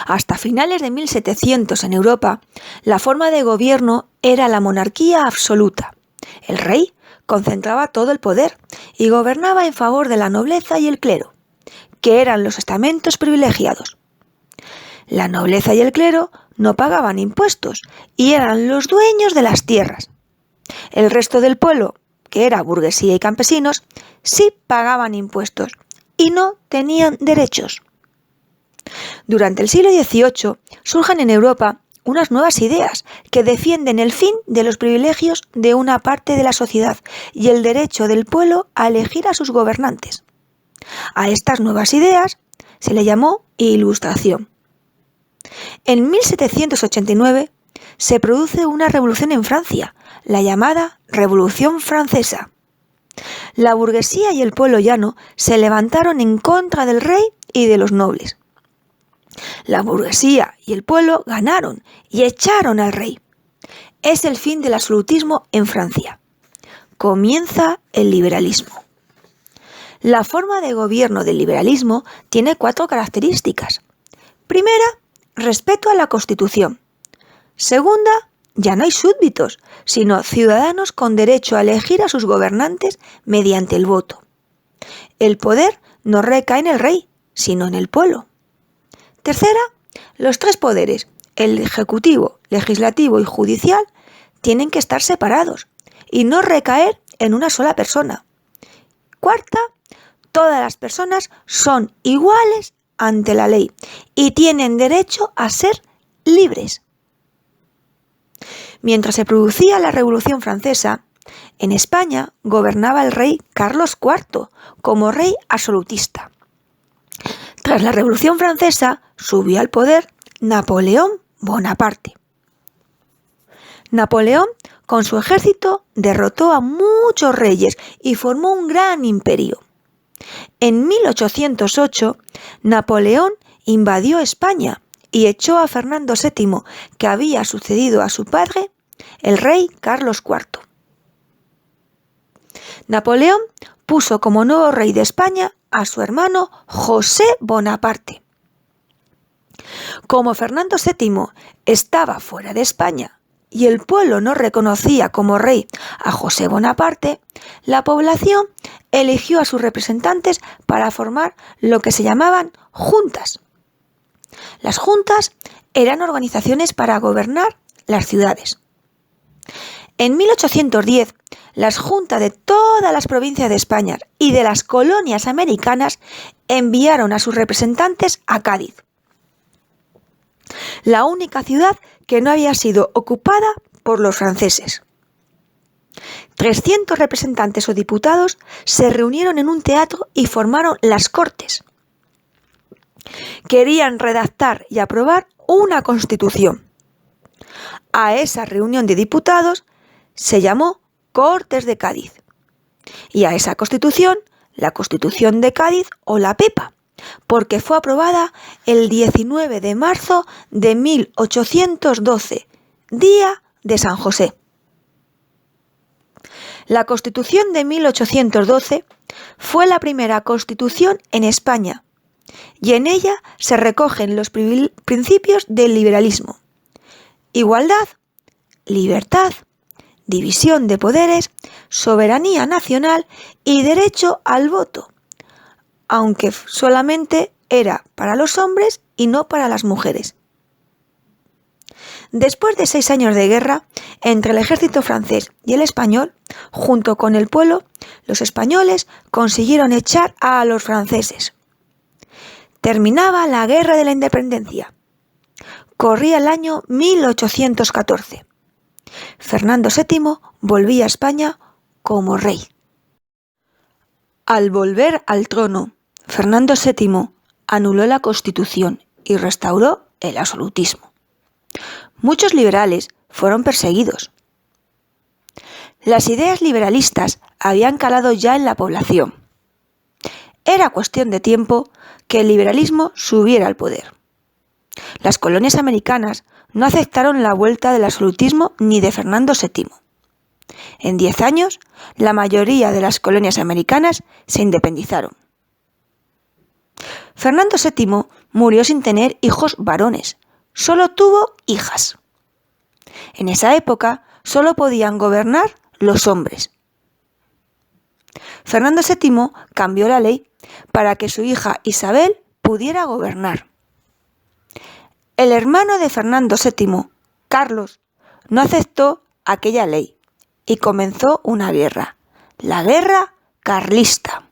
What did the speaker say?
Hasta finales de 1700 en Europa, la forma de gobierno era la monarquía absoluta. El rey concentraba todo el poder y gobernaba en favor de la nobleza y el clero, que eran los estamentos privilegiados. La nobleza y el clero no pagaban impuestos y eran los dueños de las tierras. El resto del pueblo, que era burguesía y campesinos, sí pagaban impuestos y no tenían derechos. Durante el siglo XVIII surgen en Europa unas nuevas ideas que defienden el fin de los privilegios de una parte de la sociedad y el derecho del pueblo a elegir a sus gobernantes. A estas nuevas ideas se le llamó Ilustración. En 1789 se produce una revolución en Francia, la llamada Revolución Francesa. La burguesía y el pueblo llano se levantaron en contra del rey y de los nobles. La burguesía y el pueblo ganaron y echaron al rey. Es el fin del absolutismo en Francia. Comienza el liberalismo. La forma de gobierno del liberalismo tiene 4 características. Primera, respeto a la Constitución. Segunda, ya no hay súbditos, sino ciudadanos con derecho a elegir a sus gobernantes mediante el voto. El poder no recae en el rey, sino en el pueblo. Tercera, los 3 poderes, el ejecutivo, legislativo y judicial, tienen que estar separados y no recaer en una sola persona. Cuarta, todas las personas son iguales ante la ley y tienen derecho a ser libres. Mientras se producía la Revolución Francesa, en España gobernaba el rey Carlos IV como rey absolutista. Tras la Revolución Francesa subió al poder Napoleón Bonaparte. Napoleón, con su ejército, derrotó a muchos reyes y formó un gran imperio. En 1808, Napoleón invadió España y echó a Fernando VII, que había sucedido a su padre, el rey Carlos IV. Napoleón puso como nuevo rey de España a su hermano José Bonaparte. Como Fernando VII estaba fuera de España y el pueblo no reconocía como rey a José Bonaparte, la población eligió a sus representantes para formar lo que se llamaban juntas. Las juntas eran organizaciones para gobernar las ciudades. En 1810, las juntas de todas las provincias de España y de las colonias americanas enviaron a sus representantes a Cádiz, la única ciudad que no había sido ocupada por los franceses. 300 representantes o diputados se reunieron en un teatro y formaron las Cortes. Querían redactar y aprobar una constitución. A esa reunión de diputados se llamó Cortes de Cádiz. Y a esa constitución, la Constitución de Cádiz o la Pepa, porque fue aprobada el 19 de marzo de 1812, día de San José. La Constitución de 1812 fue la primera constitución en España y en ella se recogen los principios del liberalismo: igualdad, libertad, división de poderes, soberanía nacional y derecho al voto, aunque solamente era para los hombres y no para las mujeres. Después de 6 años de guerra entre el ejército francés y el español, junto con el pueblo, los españoles consiguieron echar a los franceses. Terminaba la Guerra de la Independencia. Corría el año 1814. Fernando VII volvía a España como rey. Al volver al trono, Fernando VII anuló la Constitución y restauró el absolutismo. Muchos liberales fueron perseguidos. Las ideas liberalistas habían calado ya en la población. Era cuestión de tiempo que el liberalismo subiera al poder. Las colonias americanas no aceptaron la vuelta del absolutismo ni de Fernando VII. En 10 años, la mayoría de las colonias americanas se independizaron. Fernando VII murió sin tener hijos varones, solo tuvo hijas. En esa época solo podían gobernar los hombres. Fernando VII cambió la ley para que su hija Isabel pudiera gobernar. El hermano de Fernando VII, Carlos, no aceptó aquella ley y comenzó una guerra, la Guerra Carlista.